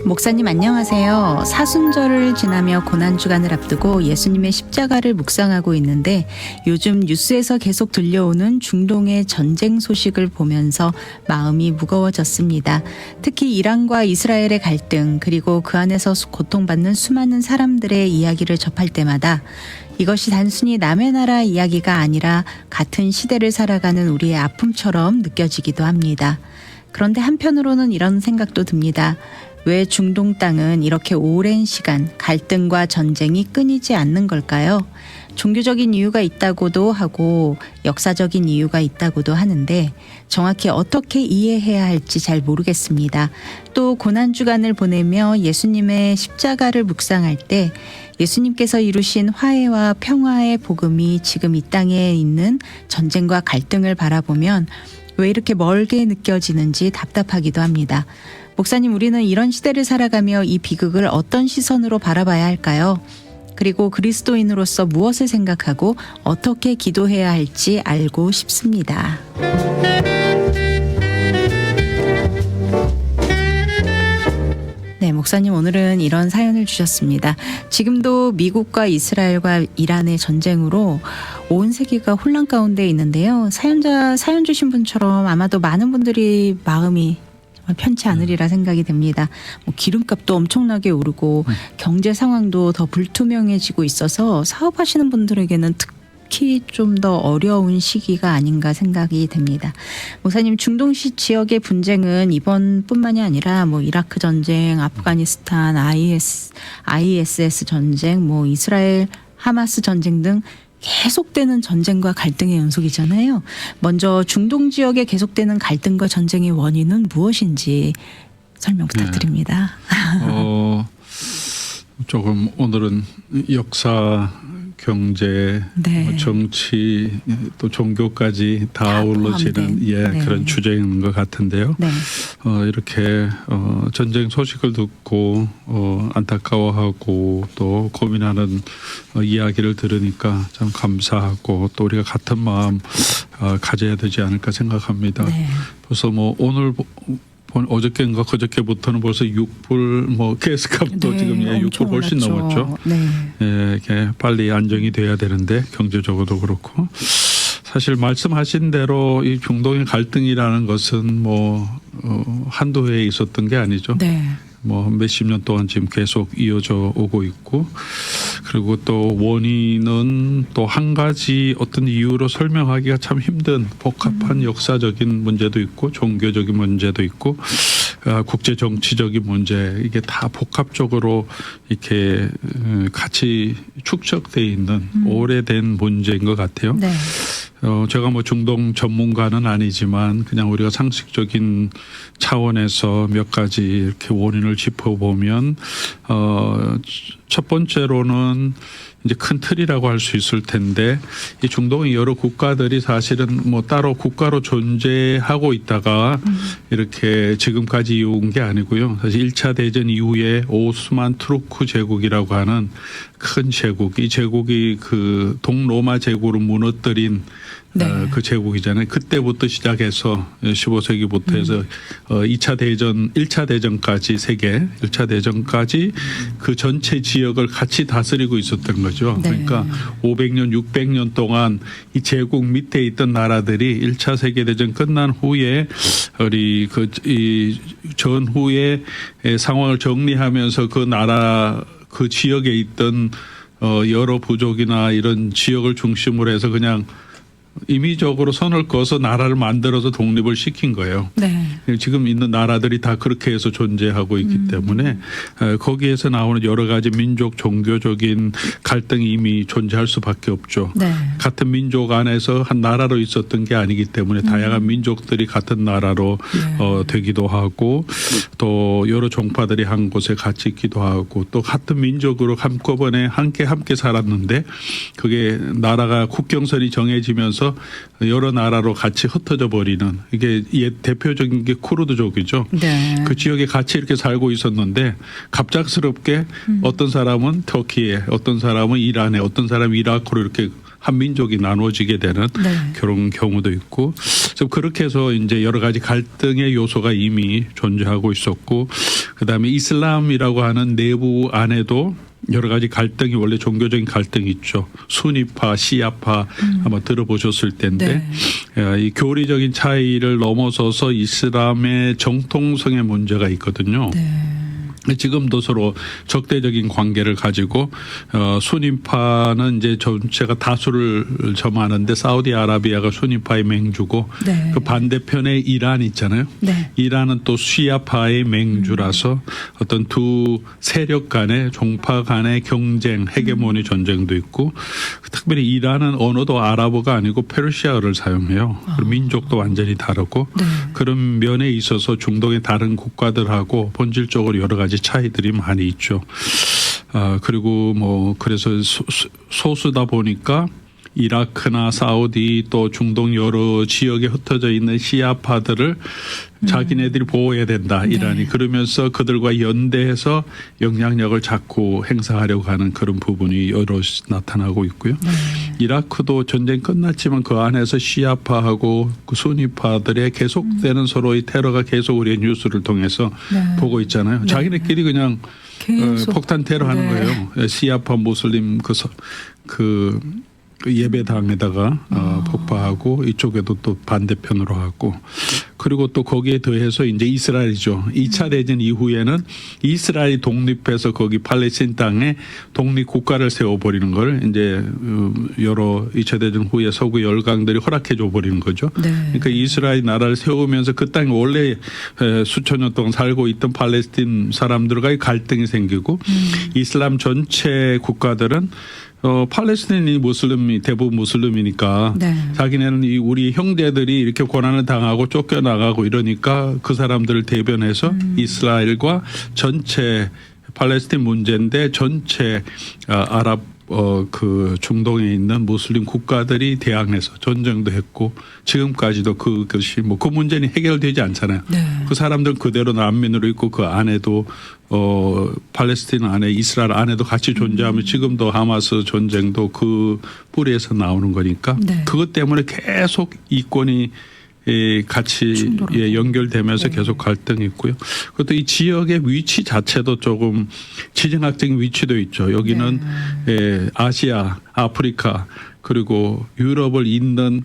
목사님 안녕하세요. 사순절을 지나며 고난주간을 앞두고 예수님의 십자가를 묵상하고 있는데 요즘 뉴스에서 계속 들려오는 중동의 전쟁 소식을 보면서 마음이 무거워졌습니다. 특히 이란과 이스라엘의 갈등 그리고 그 안에서 고통받는 수많은 사람들의 이야기를 접할 때마다 이것이 단순히 남의 나라 이야기가 아니라 같은 시대를 살아가는 우리의 아픔처럼 느껴지기도 합니다. 그런데 한편으로는 이런 생각도 듭니다. 왜 중동 땅은 이렇게 오랜 시간 갈등과 전쟁이 끊이지 않는 걸까요? 종교적인 이유가 있다고도 하고 역사적인 이유가 있다고도 하는데 정확히 어떻게 이해해야 할지 잘 모르겠습니다. 또 고난주간을 보내며 예수님의 십자가를 묵상할 때 예수님께서 이루신 화해와 평화의 복음이 지금 이 땅에 있는 전쟁과 갈등을 바라보면 왜 이렇게 멀게 느껴지는지 답답하기도 합니다. 목사님, 우리는 이런 시대를 살아가며 이 비극을 어떤 시선으로 바라봐야 할까요? 그리고 그리스도인으로서 무엇을 생각하고 어떻게 기도해야 할지 알고 싶습니다. 네, 목사님 오늘은 이런 사연을 주셨습니다. 지금도 미국과 이스라엘과 이란의 전쟁으로 온 세계가 혼란 가운데 있는데요. 사연 주신 분처럼 아마도 많은 분들이 마음이 편치 않으리라 생각이 됩니다. 기름값도 엄청나게 오르고 경제 상황도 더 불투명해지고 있어서 사업하시는 분들에게는 특히 좀 더 어려운 시기가 아닌가 생각이 됩니다. 목사님, 중동 지역의 분쟁은 이번뿐만이 아니라 이라크 전쟁, 아프가니스탄, ISS 전쟁, 이스라엘 하마스 전쟁 등 계속되는 전쟁과 갈등의 연속이잖아요. 먼저 중동 지역에 계속되는 갈등과 전쟁의 원인은 무엇인지 설명 부탁드립니다. 조금 오늘은 역사, 경제, 네. 정치, 또 종교까지 다 어우러지는 네. 그런 주제인 것 같은데요. 네. 이렇게 전쟁 소식을 듣고 안타까워하고 또 고민하는 이야기를 들으니까 참 감사하고 또 우리가 같은 마음 가져야 되지 않을까 생각합니다. 네. 벌써 오늘 어저께인가 그저께부터는 벌써 6불 가스값도 네, 지금 6불 훨씬 올랐죠. 넘었죠. 네. 이렇게 빨리 안정이 돼야 되는데 경제적으로도 그렇고 사실 말씀하신 대로 이 중동의 갈등이라는 것은 한두 해에 있었던 게 아니죠. 네. 몇십 년 동안 지금 계속 이어져 오고 있고 그리고 또 원인은 또 한 가지 어떤 이유로 설명하기가 참 힘든 복합한 역사적인 문제도 있고 종교적인 문제도 있고 국제 정치적인 문제 이게 다 복합적으로 이렇게 같이 축적돼 있는 오래된 문제인 것 같아요. 네. 제가 중동 전문가는 아니지만 그냥 우리가 상식적인 차원에서 몇 가지 이렇게 원인을 짚어보면 첫 번째로는 이제 큰 틀이라고 할 수 있을 텐데 이 중동의 여러 국가들이 사실은 따로 국가로 존재하고 있다가 이렇게 지금까지 이어온 게 아니고요. 사실 1차 대전 이후에 오스만 투르크 제국이라고 하는 큰 제국, 이 제국이 그 동로마 제국으로 무너뜨린 네. 그 제국이잖아요. 그때부터 시작해서 15세기부터 해서 2차 대전, 1차 대전까지 세계 1차 대전까지 그 전체 지역을 같이 다스리고 있었던 거죠. 네. 그러니까 500년, 600년 동안 이 제국 밑에 있던 나라들이 1차 세계대전 끝난 후에 우리 이 전후의 상황을 정리하면서 그 나라 그 지역에 있던 여러 부족이나 이런 지역을 중심으로 해서 그냥 임의적으로 선을 그어서 나라를 만들어서 독립을 시킨 거예요. 네. 지금 있는 나라들이 다 그렇게 해서 존재하고 있기 때문에 거기에서 나오는 여러 가지 민족 종교적인 갈등이 이미 존재할 수밖에 없죠. 네. 같은 민족 안에서 한 나라로 있었던 게 아니기 때문에 다양한 민족들이 같은 나라로 되기도 하고 또 여러 종파들이 한 곳에 같이 있기도 하고 또 같은 민족으로 한꺼번에 함께 살았는데 그게 나라가 국경선이 정해지면서 여러 나라로 같이 흩어져 버리는 이게 대표적인 게 쿠르드족이죠. 네. 그 지역에 같이 이렇게 살고 있었는데 갑작스럽게 어떤 사람은 터키에, 어떤 사람은 이란에, 어떤 사람은 이라크로 이렇게 한 민족이 나눠지게 되는 네. 그런 경우도 있고, 그래서 그렇게 해서 이제 여러 가지 갈등의 요소가 이미 존재하고 있었고, 그다음에 이슬람이라고 하는 내부 안에도 여러 가지 갈등이 원래 종교적인 갈등이 있죠. 수니파, 시아파 아마 들어보셨을 텐데 이 교리적인 차이를 넘어서서 이슬람의 정통성의 문제가 있거든요. 지금도 서로 적대적인 관계를 가지고 수니파는 이제 전체가 다수를 점하는데 사우디아라비아가 수니파의 맹주고 그 반대편에 이란 있잖아요. 이란은 또 시아파의 맹주라서 어떤 두 세력 간의 종파 간의 경쟁, 헤게모니 전쟁도 있고 특별히 이란은 언어도 아랍어가 아니고 페르시아어를 사용해요. 그리고 민족도 완전히 다르고 그런 면에 있어서 중동의 다른 국가들하고 본질적으로 여러 가지 차이들이 많이 있죠. 그리고 뭐 그래서 소수다 보니까 이라크나 사우디 또 중동 여러 지역에 흩어져 있는 시아파들을 자기네들이 보호해야 된다. 이란이. 그러면서 그들과 연대해서 영향력을 자꾸 행사하려고 하는 그런 부분이 여러 나타나고 있고요. 이라크도 전쟁 끝났지만 그 안에서 시아파하고 그 수니파들의 계속되는 서로의 테러가 계속 우리의 뉴스를 통해서 보고 있잖아요. 자기네끼리 그냥 폭탄 테러 하는 거예요. 시아파 무슬림 그 예배당에다가 폭파하고 이쪽에도 또 반대편으로 하고 그리고 또 거기에 더해서 이제 이스라엘이죠. 2차 대전 이후에는 이스라엘이 독립해서 거기 팔레스타인 땅에 독립 국가를 세워버리는 걸 이제 여러 2차 대전 후에 서구 열강들이 허락해 줘 버리는 거죠. 그러니까 이스라엘 나라를 세우면서 그 땅에 원래 수천 년 동안 살고 있던 팔레스타인 사람들과의 갈등이 생기고 이슬람 전체 국가들은 팔레스타인이 무슬림이 대부분 무슬림이니까 자기네는 우리 형제들이 이렇게 고난을 당하고 쫓겨나가고 이러니까 그 사람들을 대변해서 이스라엘과 전체 팔레스타인 문제인데 전체 아랍 그 중동에 있는 무슬림 국가들이 대항해서 전쟁도 했고 지금까지도 그것이 뭐 그 문제는 해결되지 않잖아요. 그 사람들은 그대로 난민으로 있고 그 안에도 팔레스타인 안에 이스라엘 안에도 같이 존재하며 지금도 하마스 전쟁도 그 뿌리에서 나오는 거니까 그것 때문에 계속 이권이 같이 연결되면서 계속 갈등이 있고요. 그것도 이 지역의 위치 자체도 조금 지정학적인 위치도 있죠. 여기는 아시아, 아프리카 그리고 유럽을 잇는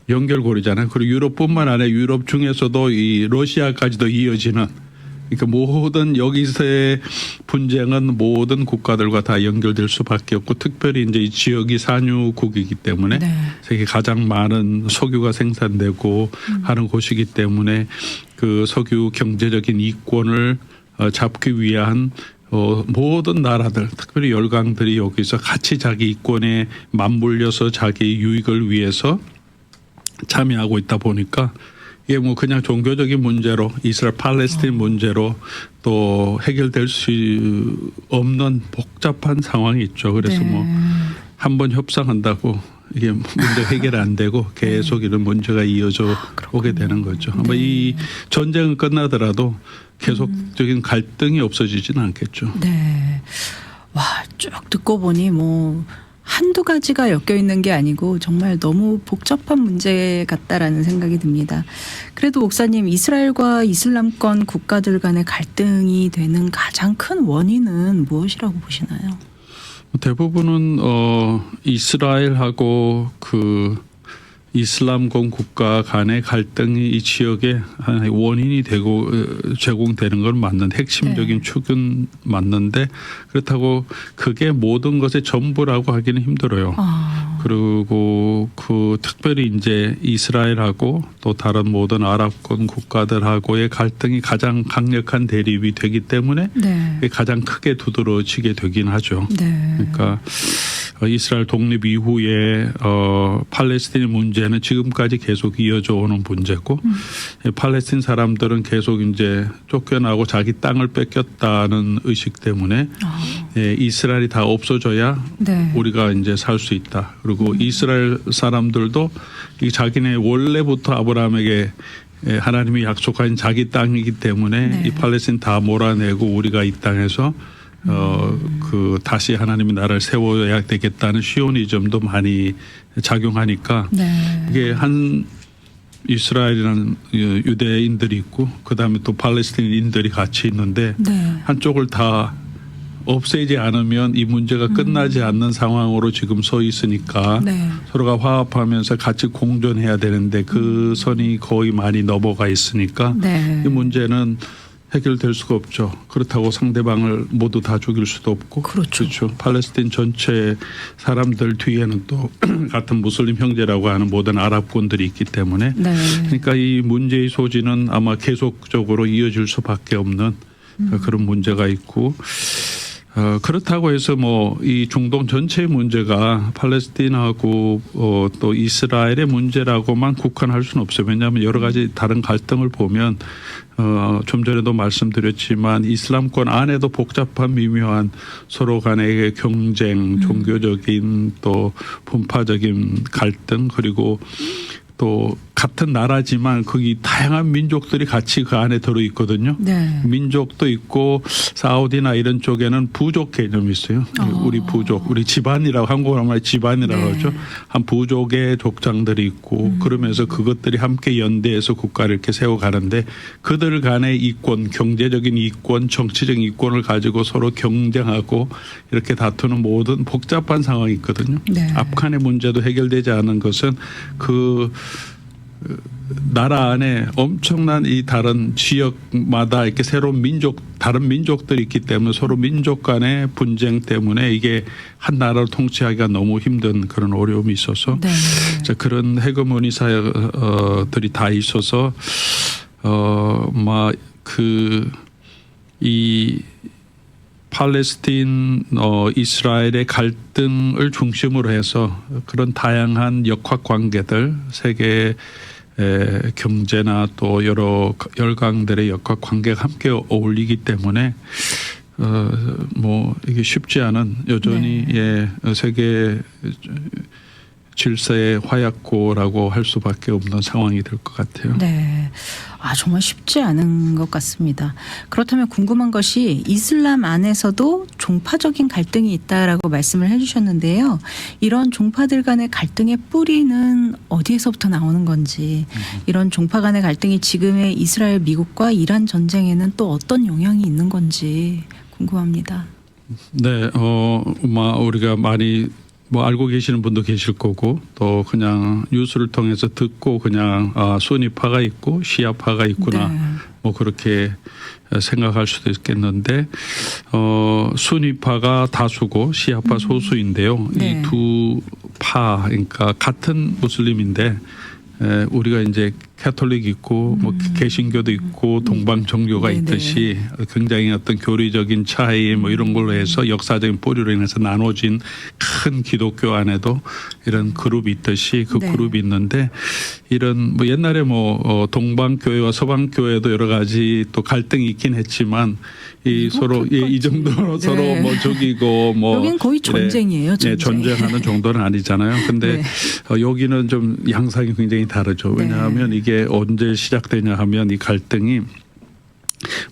연결고리잖아요. 그리고 유럽뿐만 아니라 유럽 중에서도 이 러시아까지도 이어지는 그러니까 모든 여기서의 분쟁은 모든 국가들과 다 연결될 수밖에 없고 특별히 이제 이 지역이 산유국이기 때문에 세계 가장 많은 석유가 생산되고 하는 곳이기 때문에 그 석유 경제적인 이권을 잡기 위한 모든 나라들 특별히 열강들이 여기서 같이 자기 이권에 맞물려서 자기 유익을 위해서 참여하고 있다 보니까 이게 뭐 그냥 종교적인 문제로 이스라엘 팔레스타인 문제로 또 해결될 수 없는 복잡한 상황이 있죠. 그래서 뭐 한번 협상한다고 이게 문제 해결 안 되고 계속 이런 문제가 이어져 오게 되는 거죠. 아마 이 전쟁은 끝나더라도 계속적인 갈등이 없어지지는 않겠죠. 와, 쭉 듣고 보니 뭐 한두 가지가 엮여 있는 게 아니고 정말 너무 복잡한 문제 같다라는 생각이 듭니다. 그래도 목사님, 이스라엘과 이슬람권 국가들 간의 갈등이 되는 가장 큰 원인은 무엇이라고 보시나요? 대부분은 이스라엘하고 그 이슬람권 국가 간의 갈등이 이 지역의 원인이 되고 제공되는 건 맞는데 핵심적인 축은 맞는데 그렇다고 그게 모든 것의 전부라고 하기는 힘들어요. 그리고 그 특별히 이제 이스라엘하고 또 다른 모든 아랍권 국가들하고의 갈등이 가장 강력한 대립이 되기 때문에 가장 크게 두드러지게 되긴 하죠. 그러니까 이스라엘 독립 이후에 팔레스타인 문제는 지금까지 계속 이어져 오는 문제고 팔레스타인 사람들은 계속 이제 쫓겨나고 자기 땅을 뺏겼다는 의식 때문에 이스라엘이 다 없어져야 우리가 이제 살 수 있다. 그리고 이스라엘 사람들도 이 자기네 원래부터 아브라함에게 하나님이 약속한 자기 땅이기 때문에 이 팔레스타인 다 몰아내고 우리가 이 땅에서 그 다시 하나님의 나라를 세워야 되겠다는 시오니즘도 많이 작용하니까 네. 이게 한 이스라엘이라는 유대인들이 있고 그다음에 또 팔레스타인인들이 같이 있는데 네. 한쪽을 다 없애지 않으면 이 문제가 끝나지 않는 상황으로 지금 서 있으니까 네. 서로가 화합하면서 같이 공존해야 되는데 그 선이 거의 많이 넘어가 있으니까 네. 이 문제는 해결될 수가 없죠. 그렇다고 상대방을 모두 다 죽일 수도 없고. 그렇죠. 팔레스타인 전체 사람들 뒤에는 또 같은 무슬림 형제라고 하는 모든 아랍권들이 있기 때문에 네. 그러니까 이 문제의 소지는 아마 계속적으로 이어질 수밖에 없는 그런 문제가 있고 그렇다고 해서 뭐 이 중동 전체의 문제가 팔레스타인하고 또 이스라엘의 문제라고만 국한할 수는 없어요. 왜냐하면 여러 가지 다른 갈등을 보면 좀 전에도 말씀드렸지만 이슬람권 안에도 복잡한 미묘한 서로 간의 경쟁, 종교적인 또 분파적인 갈등 그리고 또 같은 나라지만 거기 다양한 민족들이 같이 그 안에 들어 있거든요. 네. 민족도 있고 사우디나 이런 쪽에는 부족 개념이 있어요. 우리 부족, 우리 집안이라고 한국어로 말해 집안이라고 네. 하죠. 한 부족의 족장들이 있고 그러면서 그것들이 함께 연대해서 국가를 이렇게 세워가는데 그들 간의 이권, 경제적인 이권, 정치적인 이권을 가지고 서로 경쟁하고 이렇게 다투는 모든 복잡한 상황이 있거든요. 네. 아프간의 문제도 해결되지 않은 것은 그 나라 안에 엄청난 이 다른 지역마다 이렇게 새로운 다른 민족들이 있기 때문에 서로 민족 간의 분쟁 때문에 이게 한 나라를 통치하기가 너무 힘든 그런 어려움이 있어서 네. 그런 헤게모니 사회들이 다 있어서 이 팔레스타인 이스라엘의 갈등을 중심으로 해서 그런 다양한 역학 관계들 세계 경제나 또 여러 열강들의 역학 관계가 함께 어울리기 때문에 뭐 이게 쉽지 않은 여전히 세계 질서의 화약고라고 할 수밖에 없는 상황이 될 것 같아요. 네. 정말 쉽지 않은 것 같습니다. 그렇다면 궁금한 것이 이슬람 안에서도 종파적인 갈등이 있다라고 말씀을 해주셨는데요. 이런 종파들 간의 갈등의 뿌리는 어디에서부터 나오는 건지 이런 종파 간의 갈등이 지금의 이스라엘 미국과 이란 전쟁에는 또 어떤 영향이 있는 건지 궁금합니다. 네. 우리가 많이 알고 계시는 분도 계실 거고 또 그냥 뉴스를 통해서 듣고 그냥 수니파가 있고 시아파가 있구나 네. 뭐 그렇게 생각할 수도 있겠는데 수니파가 다수고 시아파 소수인데요. 네. 이 두 파 그러니까 같은 무슬림인데 우리가 이제 캐톨릭 있고 뭐 개신교도 있고 동방 종교가 네네. 있듯이 굉장히 어떤 교리적인 차이 뭐 이런 걸로 해서 역사적인 뿌리로 인해서 나눠진 큰 기독교 안에도 이런 그룹이 있듯이 그 네. 그룹이 있는데 이런 뭐 옛날에 동방교회와 서방교회도 여러 가지 또 갈등이 있긴 했지만 이 서로 이 정도로 네. 서로 뭐 적이고 뭐 여긴 거의 전쟁이에요. 전쟁. 전쟁하는 정도는 아니잖아요. 근데 네. 여기는 좀 양상이 굉장히 다르죠. 왜냐하면 이게 언제 시작되냐 하면 이 갈등이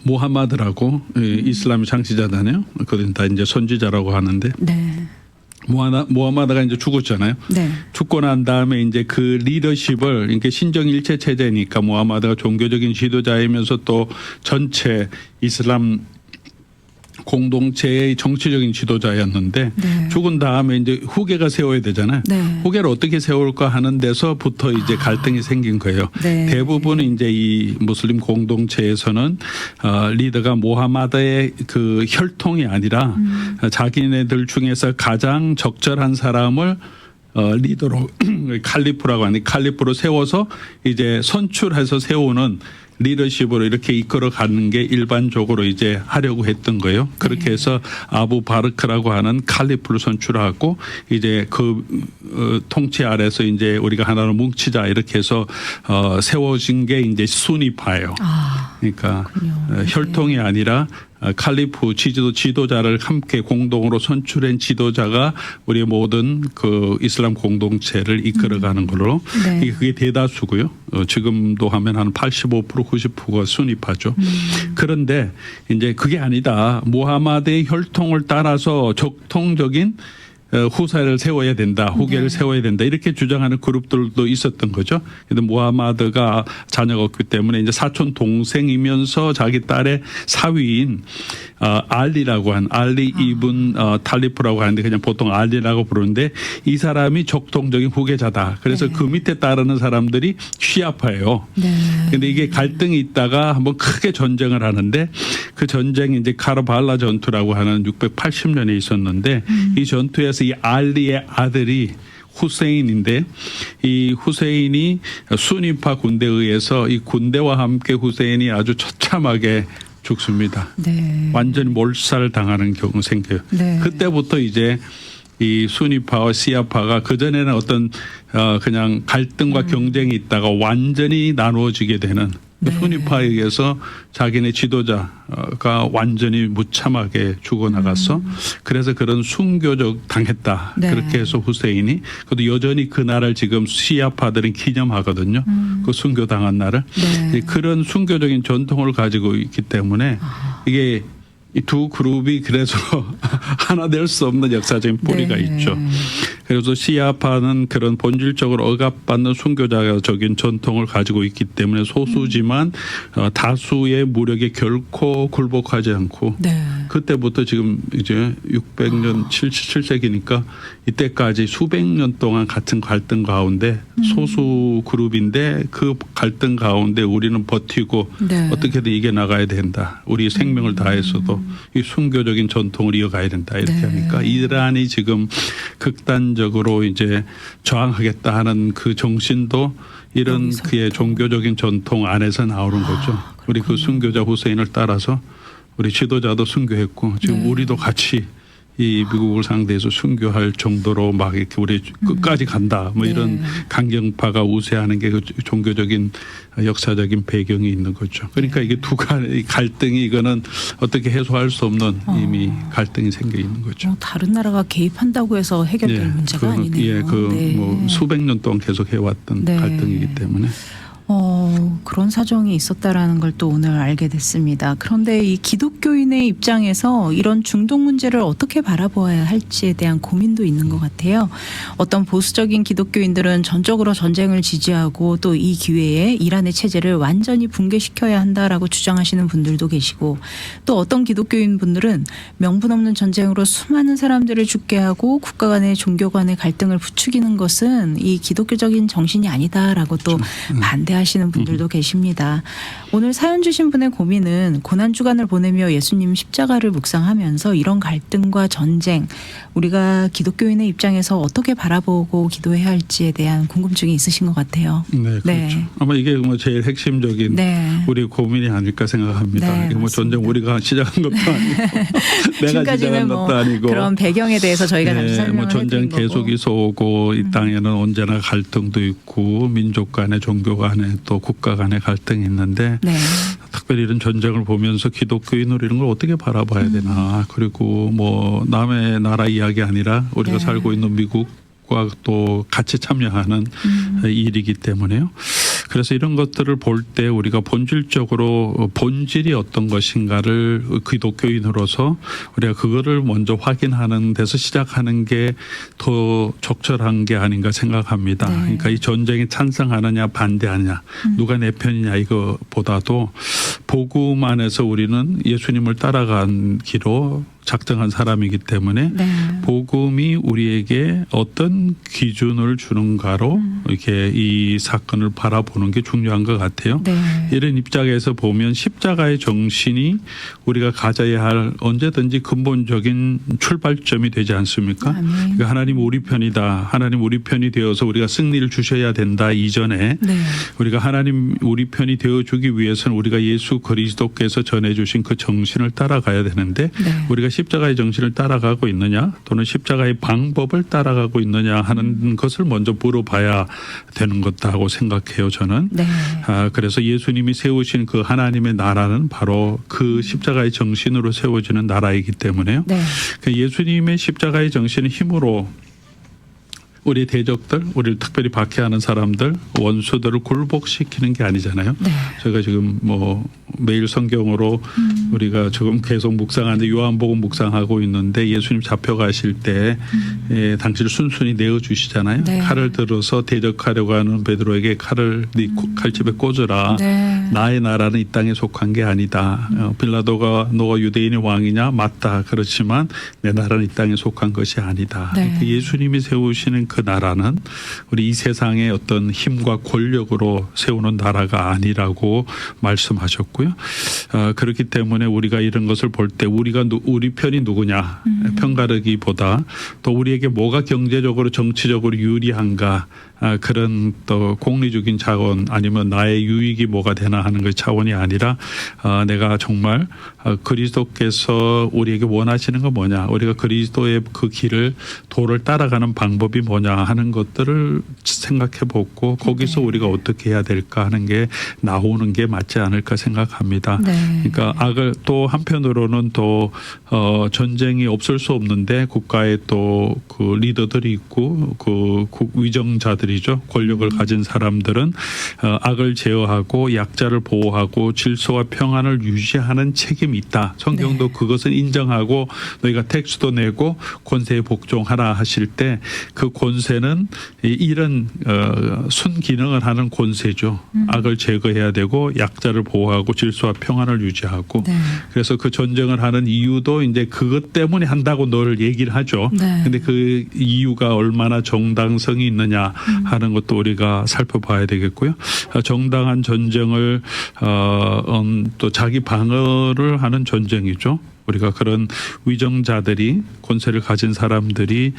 무하마드라고 이슬람의 창시자잖아요. 그들은 다 이제 선지자라고 하는데 네. 무하마드가 이제 죽었잖아요. 네. 죽고 난 다음에 이제 그 리더십을 이게 신정일체 체제니까 무하마드가 종교적인 지도자이면서 또 전체 이슬람 공동체의 정치적인 지도자였는데 네. 죽은 다음에 이제 후계가 세워야 되잖아요. 네. 후계를 어떻게 세울까 하는 데서부터 이제 갈등이 생긴 거예요. 네. 대부분 이제 이 무슬림 공동체에서는 리더가 모하마드의 그 혈통이 아니라 자기네들 중에서 가장 적절한 사람을 리더로 칼리프라고 하는 칼리프로 세워서 이제 선출해서 세우는 리더십으로 이렇게 이끌어가는 게 일반적으로 이제 하려고 했던 거예요. 그렇게 해서 아부 바르크라고 하는 칼리프를 선출하고 이제 그 통치 아래서 이제 우리가 하나로 뭉치자 이렇게 해서 세워진 게 이제 수니파예요. 그러니까 그렇군요. 혈통이 아니라 칼리프 지도자를 함께 공동으로 선출한 지도자가 우리 모든 그 이슬람 공동체를 이끌어가는 걸로 네. 그게 대다수고요. 지금도 하면 한 85% 90%가 순위파죠. 그런데 이제 그게 아니다. 무하마드의 혈통을 따라서 적통적인 후사를 세워야 된다. 후계를 세워야 된다. 이렇게 주장하는 그룹들도 있었던 거죠. 근데 무하마드가 자녀가 없기 때문에 이제 사촌 동생이면서 자기 딸의 사위인 알리라고 한 알리 이븐 탈리프라고 하는데 그냥 보통 알리라고 부르는데 이 사람이 적통적인 후계자다. 그래서 그 밑에 따르는 사람들이 시아파예요. 근데 이게 갈등이 있다가 한번 크게 전쟁을 하는데 그 전쟁이 이제 카르발라 전투라고 하는 680년에 있었는데 이 전투에서 이 알리의 아들이 후세인인데 이 후세인이 수니파 군대에 의해서 이 군대와 함께 후세인이 아주 처참하게 죽습니다. 네. 완전히 몰살 당하는 경우 생겨요. 네. 그때부터 이제 이 수니파와 시아파가 그전에는 어떤 그냥 갈등과 경쟁이 있다가 완전히 나누어지게 되는 네. 수니파에 의해서 자기네 지도자가 완전히 무참하게 죽어나갔어. 그래서 그런 순교적 당했다. 네. 그렇게 해서 후세인이 그래도 여전히 그 날을 지금 시아파들은 기념하거든요. 그 순교당한 날을. 네. 그런 순교적인 전통을 가지고 있기 때문에 이게 이 두 그룹이 그래서 하나 될 수 없는 역사적인 뿌리가 네. 있죠. 그래서 시아파는 그런 본질적으로 억압받는 순교자적인 전통을 가지고 있기 때문에 소수지만 다수의 무력에 결코 굴복하지 않고 네. 그때부터 지금 이제 600년 7세기니까 이때까지 수백 년 동안 같은 갈등 가운데 소수 그룹인데 그 갈등 가운데 우리는 버티고 네. 어떻게든 이겨나가야 된다. 우리 생명을 다해서도 이 순교적인 전통을 이어가야 된다. 이렇게 네. 하니까 이란이 지금 극단적으로 이제 저항하겠다 하는 그 정신도 이런 여기서부터. 그의 종교적인 전통 안에서 나오는 거죠. 우리 그 순교자 후세인을 따라서 우리 지도자도 순교했고 지금 네. 우리도 같이 이 미국을 상대해서 순교할 정도로 막 이렇게 우리 끝까지 간다. 뭐 이런 네. 강경파가 우세하는 게 그 종교적인 역사적인 배경이 있는 거죠. 그러니까 이게 두 가지 갈등이 이거는 어떻게 해소할 수 없는 이미 갈등이 생겨 있는 거죠. 다른 나라가 개입한다고 해서 해결될 문제가 아니네요. 네. 뭐 수백 년 동안 계속 해왔던 네. 갈등이기 때문에. 그런 사정이 있었다라는 걸 또 오늘 알게 됐습니다. 그런데 이 기독교인의 입장에서 이런 중동 문제를 어떻게 바라보아야 할지에 대한 고민도 있는 것 같아요. 어떤 보수적인 기독교인들은 전적으로 전쟁을 지지하고 또 이 기회에 이란의 체제를 완전히 붕괴시켜야 한다라고 주장하시는 분들도 계시고 또 어떤 기독교인 분들은 명분 없는 전쟁으로 수많은 사람들을 죽게 하고 국가 간의 종교 간의 갈등을 부추기는 것은 이 기독교적인 정신이 아니다라고 또 반대하시는 분들도 계십니다. 오늘 사연 주신 분의 고민은 고난주간을 보내며 예수님 십자가를 묵상하면서 이런 갈등과 전쟁, 우리가 기독교인의 입장에서 어떻게 바라보고 기도해야 할지에 대한 궁금증이 있으신 것 같아요. 네, 그렇죠. 네. 아마 이게 뭐 제일 핵심적인 네. 우리 고민이 아닐까 생각합니다. 네, 이게 뭐 전쟁 우리가 시작한 것도 아니고 내가 시작한 지금까지는 것도 아니고 그런 배경에 대해서 저희가 잠시 설명을 뭐 전쟁 해드린 거고. 계속 있어 오고 이 땅에는 언제나 갈등도 있고 민족 간의 종교 간의 또 국가 간의 갈등이 있는데 네. 특별히 이런 전쟁을 보면서 기독교인 우리는 걸 어떻게 바라봐야 되나. 그리고 뭐 남의 나라 이야기 아니라 우리가 네. 살고 있는 미국과 또 같이 참여하는 일이기 때문에요. 그래서 이런 것들을 볼 때 우리가 본질적으로 본질이 어떤 것인가를 기독교인으로서 우리가 그거를 먼저 확인하는 데서 시작하는 게 더 적절한 게 아닌가 생각합니다. 네. 그러니까 이 전쟁에 찬성하느냐 반대하느냐 누가 내 편이냐 이거보다도 복음 안에서 우리는 예수님을 따라간 기로 작정한 사람이기 때문에 네. 복음이 우리에게 어떤 기준을 주는가로 이렇게 이 사건을 바라보는 게 중요한 것 같아요. 네. 이런 입장에서 보면 십자가의 정신이 우리가 가져야 할 언제든지 근본적인 출발점이 되지 않습니까? 아멘. 그러니까 하나님 우리 편이다. 하나님 우리 편이 되어서 우리가 승리를 주셔야 된다. 이전에 네. 우리가 하나님 우리 편이 되어주기 위해서는 우리가 예수 그리스도께서 전해주신 그 정신을 따라가야 되는데 네. 우리가 십자가의 정신을 따라가고 있느냐 또는 십자가의 방법을 따라가고 있느냐 하는 것을 먼저 물어봐야 되는 것다고 생각해요. 저는. 네. 그래서 예수님이 세우신 그 하나님의 나라는 바로 그 십자가의 정신으로 세워지는 나라이기 때문에요. 네. 그 예수님의 십자가의 정신의 힘으로 우리 대적들, 우리를 특별히 박해하는 사람들, 원수들을 굴복시키는 게 아니잖아요. 네. 저희가 지금 뭐 매일 성경으로 우리가 지금 계속 묵상하는데 요한복음 묵상하고 있는데 예수님 잡혀가실 때 당신을 순순히 내어주시잖아요. 네. 칼을 들어서 대적하려고 하는 베드로에게 칼을 네 칼집에 꽂으라. 네. 나의 나라는 이 땅에 속한 게 아니다. 빌라도가 너가 유대인의 왕이냐? 맞다. 그렇지만 내 나라는 이 땅에 속한 것이 아니다. 네. 그 예수님이 세우시는 그 나라는 우리 이 세상의 어떤 힘과 권력으로 세우는 나라가 아니라고 말씀하셨고요. 그렇기 때문에 우리가 이런 것을 볼 때 우리 편이 누구냐 편가르기보다 또 우리에게 뭐가 경제적으로 정치적으로 유리한가 그런 또 공리적인 차원 아니면 나의 유익이 뭐가 되나 하는 그 차원이 아니라 내가 정말 그리스도께서 우리에게 원하시는 건 뭐냐 우리가 그리스도의 그 길을 도를 따라가는 방법이 뭐냐 하는 것들을 생각해 보고 거기서 네. 우리가 어떻게 해야 될까 하는 게 나오는 게 맞지 않을까 생각합니다. 네. 그러니까 악을 또 한편으로는 또 전쟁이 없을 수 없는데 국가에 또 그 리더들이 있고 그 위정자들이죠. 권력을 가진 사람들은 악을 제어하고 약자를 보호하고 질서와 평안을 유지하는 책임이 있다. 성경도 네. 그것을 인정하고 너희가 택수도 내고 권세에 복종하라 하실 때 그 권세는 이런 순기능을 하는 권세죠. 악을 제거해야 되고 약자를 보호하고 질서와 평안을 유지하고 네. 그래서 그 전쟁을 하는 이유도 이제 그것 때문에 한다고 늘 얘기를 하죠. 네. 근데 그 이유가 얼마나 정당성이 있느냐 하는 것도 우리가 살펴봐야 되겠고요. 정당한 전쟁을 또 자기 방어를 하는 전쟁이죠. 우리가 그런 위정자들이 권세를 가진 사람들이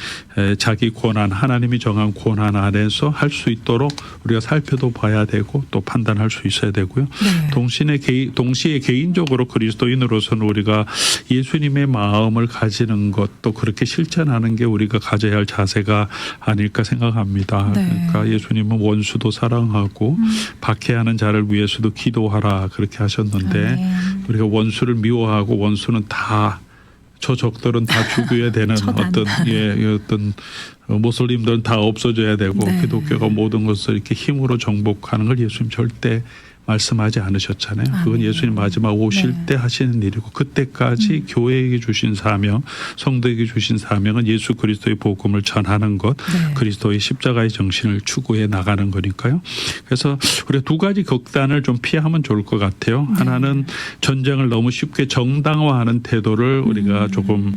자기 권한 하나님이 정한 권한 안에서 할 수 있도록 우리가 살펴도 봐야 되고 또 판단할 수 있어야 되고요. 네. 동시에 개인적으로 그리스도인으로서는 우리가 예수님의 마음을 가지는 것도 그렇게 실천하는 게 우리가 가져야 할 자세가 아닐까 생각합니다. 네. 그러니까 예수님은 원수도 사랑하고 박해하는 자를 위해서도 기도하라 그렇게 하셨는데 아멘. 우리가 원수를 미워하고 원수는 다 저 적들은 다 죽여야 되는 처단. 어떤 모슬림들은 다 없어져야 되고 네. 기독교가 모든 것을 이렇게 힘으로 정복하는 걸 예수님 절대 말씀하지 않으셨잖아요. 그건 예수님 마지막 오실 네. 때 하시는 일이고 그때까지 교회에게 주신 사명, 성도에게 주신 사명은 예수 그리스도의 복음을 전하는 것, 네. 그리스도의 십자가의 정신을 추구해 나가는 거니까요. 그래서 우리가 두 가지 극단을 좀 피하면 좋을 것 같아요. 네. 하나는 전쟁을 너무 쉽게 정당화하는 태도를 우리가 조금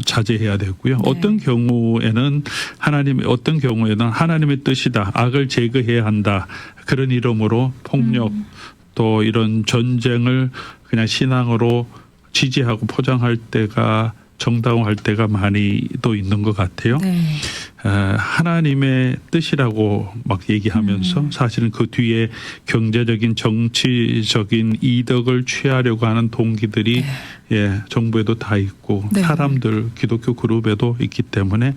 자제해야 되고요. 네. 어떤 경우에는 하나님의 뜻이다. 악을 제거해야 한다. 그런 이름으로 폭력 또 이런 전쟁을 그냥 신앙으로 지지하고 포장할 때가 정당화할 때가 많이 또 있는 것 같아요. 네. 하나님의 뜻이라고 막 얘기하면서 사실은 그 뒤에 경제적인 정치적인 이득을 취하려고 하는 동기들이 정부에도 다 있고 네. 사람들 기독교 그룹에도 있기 때문에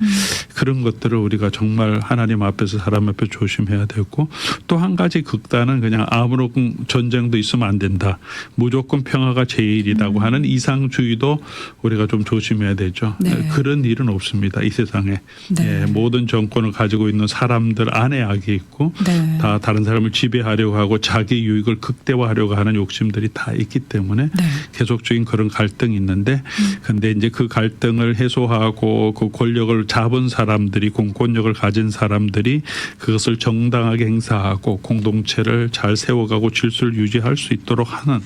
그런 것들을 우리가 정말 하나님 앞에서 사람 앞에 조심해야 되고 또 한 가지 극단은 그냥 아무런 전쟁도 있으면 안 된다. 무조건 평화가 제일이라고 하는 이상주의도 우리가 좀 조심해야 되죠. 네. 그런 일은 없습니다. 이 세상에. 네. 모든 정권을 가지고 있는 사람들 안에 악이 있고 네. 다 다른 사람을 지배하려고 하고 자기 유익을 극대화하려고 하는 욕심들이 다 있기 때문에 네. 계속적인 그런 갈등이 있는데 근데 이제 그 갈등을 해소하고 그 권력을 잡은 사람들이 공권력을 가진 사람들이 그것을 정당하게 행사하고 공동체를 잘 세워가고 질서를 유지할 수 있도록 하는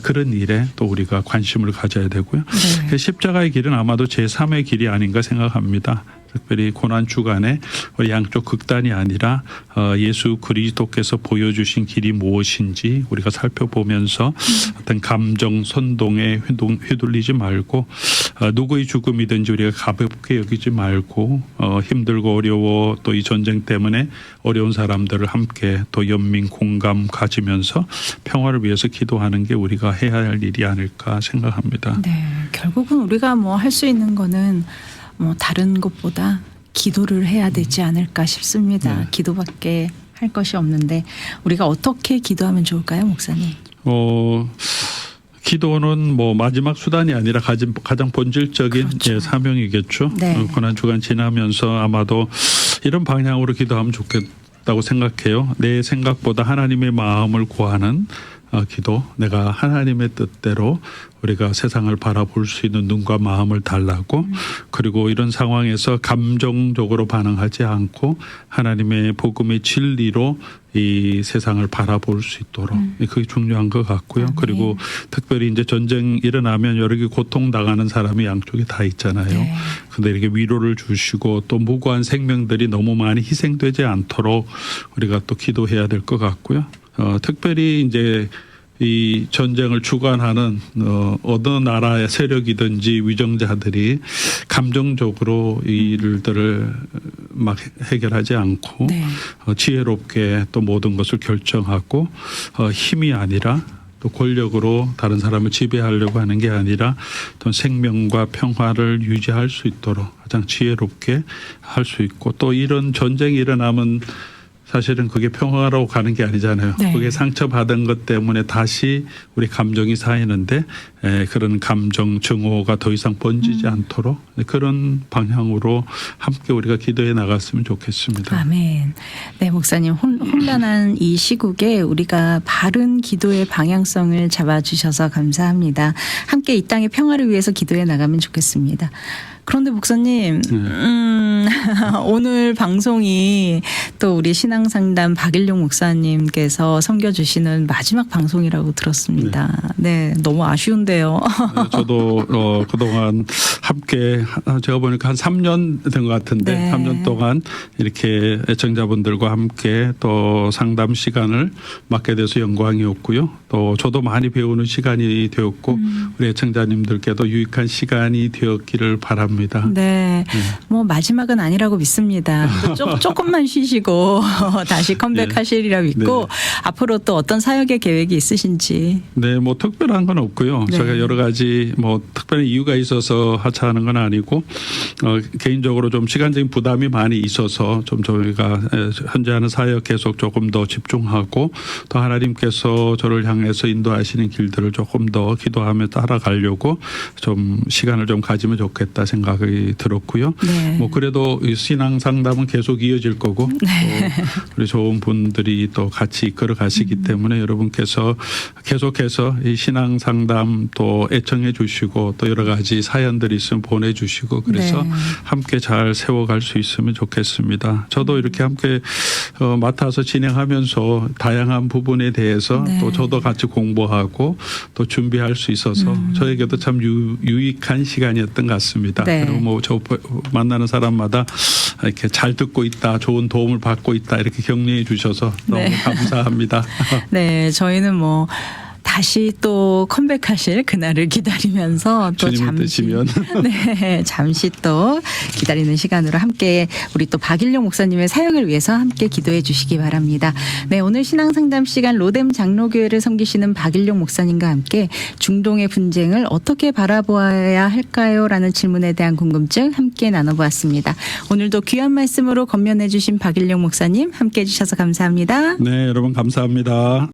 그런 일에 또 우리가 관심을 가져야 되고요. 네. 그 십자가의 길은 아마도 제3의 길이 아닌가 생각합니다. 특별히 고난 주간에 우리 양쪽 극단이 아니라 예수 그리스도께서 보여주신 길이 무엇인지 우리가 살펴보면서 어떤 감정 선동에 휘둘리지 말고 누구의 죽음이든지 우리가 가볍게 여기지 말고 힘들고 어려워 또 이 전쟁 때문에 어려운 사람들을 함께 또 연민 공감 가지면서 평화를 위해서 기도하는 게 우리가 해야 할 일이 아닐까 생각합니다. 네, 결국은 우리가 뭐 할 수 있는 거는 뭐 다른 것보다 기도를 해야 되지 않을까 싶습니다. 네. 기도밖에 할 것이 없는데 우리가 어떻게 기도하면 좋을까요, 목사님? 기도는 뭐 마지막 수단이 아니라 가장 본질적인 그렇죠. 사명이겠죠. 네. 고난 주간 지나면서 아마도 이런 방향으로 기도하면 좋겠다고 생각해요. 내 생각보다 하나님의 마음을 구하는 기도, 내가 하나님의 뜻대로 우리가 세상을 바라볼 수 있는 눈과 마음을 달라고 그리고 이런 상황에서 감정적으로 반응하지 않고 하나님의 복음의 진리로 이 세상을 바라볼 수 있도록 그게 중요한 것 같고요. 그리고 특별히 이제 전쟁 일어나면 여러 개 고통 당하는 사람이 양쪽에 다 있잖아요. 네. 근데 이렇게 위로를 주시고 또 무고한 생명들이 너무 많이 희생되지 않도록 우리가 또 기도해야 될 것 같고요. 특별히 이제 이 전쟁을 주관하는 어느 나라의 세력이든지 위정자들이 감정적으로 이 일들을 막 해결하지 않고 네. 지혜롭게 또 모든 것을 결정하고 힘이 아니라 또 권력으로 다른 사람을 지배하려고 하는 게 아니라 또 생명과 평화를 유지할 수 있도록 가장 지혜롭게 할 수 있고 또 이런 전쟁이 일어나면 사실은 그게 평화로 가는 게 아니잖아요. 네. 그게 상처받은 것 때문에 다시 우리 감정이 쌓이는데 그런 감정 증오가 더 이상 번지지 않도록 그런 방향으로 함께 우리가 기도해 나갔으면 좋겠습니다. 아멘. 네, 목사님 혼란한 이 시국에 우리가 바른 기도의 방향성을 잡아주셔서 감사합니다. 함께 이 땅의 평화를 위해서 기도해 나가면 좋겠습니다. 그런데 목사님, 오늘 방송이 또 우리 신앙상담 박일용 목사님께서 섬겨주시는 마지막 방송이라고 들었습니다. 네, 너무 아쉬운데요. 네, 저도 그동안 함께 제가 보니까 한 3년 된 것 같은데 네. 3년 동안 이렇게 애청자분들과 함께 또 상담 시간을 맡게 돼서 영광이었고요. 또 저도 많이 배우는 시간이 되었고 우리 애청자님들께도 유익한 시간이 되었기를 바랍니다. 네, 뭐 마지막은 아니라고 믿습니다. 조금만 쉬시고 다시 컴백하시리라 믿고 네. 앞으로 또 어떤 사역의 계획이 있으신지. 네, 뭐 특별한 건 없고요. 네. 제가 여러 가지 뭐 특별한 이유가 있어서 하차하는 건 아니고 개인적으로 좀 시간적인 부담이 많이 있어서 좀 저희가 현재 하는 사역 계속 조금 더 집중하고 또 하나님께서 저를 향해서 인도하시는 길들을 조금 더 기도하며 따라가려고 좀 시간을 좀 가지면 좋겠다 생각이 들었고요. 네. 뭐 그래도 이 신앙 상담은 계속 이어질 거고 또 우리 좋은 분들이 또 같이 이끌어 가시기 때문에 여러분께서 계속해서 이 신앙 상담 또 애청해 주시고 또 여러 가지 사연들이 있으면 보내주시고 그래서 네. 함께 잘 세워갈 수 있으면 좋겠습니다. 저도 이렇게 함께 맡아서 진행하면서 다양한 부분에 대해서 네. 또 저도 같이 공부하고 또 준비할 수 있어서 저에게도 참 유익한 시간이었던 것 같습니다. 네. 그리고 뭐 저 만나는 사람마다 이렇게 잘 듣고 있다, 좋은 도움을 받고 있다 이렇게 격려해 주셔서 너무 네. 감사합니다. 네, 저희는 뭐 다시 또 컴백하실 그날을 기다리면서 또 주님의 잠시 뜻이면. 네, 잠시 또 기다리는 시간으로 함께 우리 또 박일용 목사님의 사역을 위해서 함께 기도해 주시기 바랍니다. 네, 오늘 신앙상담 시간 로뎀 장로교회를 섬기시는 박일용 목사님과 함께 중동의 분쟁을 어떻게 바라보아야 할까요?라는 질문에 대한 궁금증 함께 나눠보았습니다. 오늘도 귀한 말씀으로 건면해 주신 박일용 목사님 함께 해주셔서 감사합니다. 네, 여러분 감사합니다.